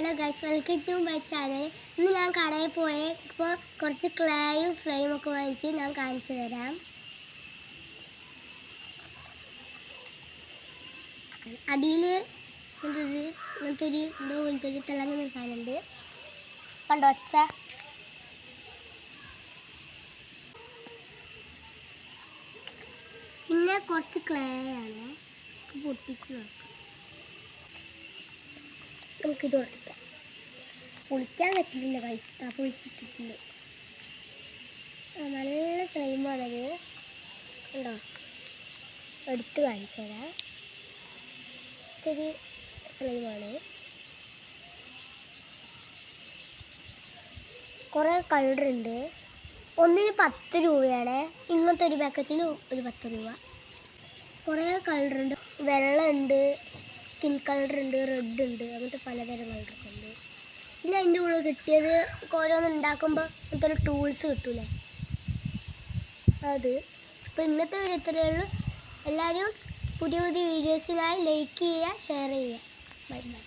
Hello guys, welcome to my channel. ഇന്ന് ഞാൻ കടയിൽ പോയി ഇപ്പോൾ കുറച്ച് ക്ലേയും ഫ്ലെയിം ഒക്കെ വാങ്ങിച്ച് ഞാൻ കാണിച്ചു തരാം. അടിയിൽ ഇങ്ങനത്തെ ഒരു പോലത്തെ ഒരു തിളങ്ങുന്ന സാധനമുണ്ട്, കണ്ടോ ഒച്ച. പിന്നെ കുറച്ച് ക്ലേ ആണ്, പൊട്ടിച്ച് നോക്കാം. നമുക്കിത് ഉടയ്ക്കാം. പൊളിക്കാൻ പറ്റുന്നില്ല ഗൈസ്, പൊളിച്ചിട്ടിട്ടുണ്ട്. നല്ല സ്ലൈമാണത്, കണ്ടോ. എടുത്ത് കാണിച്ചു തരാം. ഇതൊരു സ്ലൈമാണ്. കുറേ കളറുണ്ട്. ഒന്നിന് 10 രൂപയാണ്. ഇങ്ങനത്തെ ഒരു പാക്കറ്റിന് ഒരു 10 രൂപ. കുറേ കളറുണ്ട്. വെള്ളമുണ്ട്, സ്കിൻ കളറുണ്ട്, റെഡ് ഉണ്ട്, അങ്ങനത്തെ പലതരം കളറൊക്കെ ഉണ്ട്. പിന്നെ അതിൻ്റെ കൂടെ കിട്ടിയത് ഓരോന്ന് ഉണ്ടാക്കുമ്പോൾ അങ്ങനത്തെ ഒരു ടൂൾസ് കിട്ടൂലേ, അത്. അപ്പോൾ ഇന്നത്തെ ഒരു ഇത്രയേ ഉള്ളൂ. എല്ലാവരും പുതിയ പുതിയ വീഡിയോസിനായി ലൈക്ക് ചെയ്യുക, ഷെയർ ചെയ്യുക. Bye bye.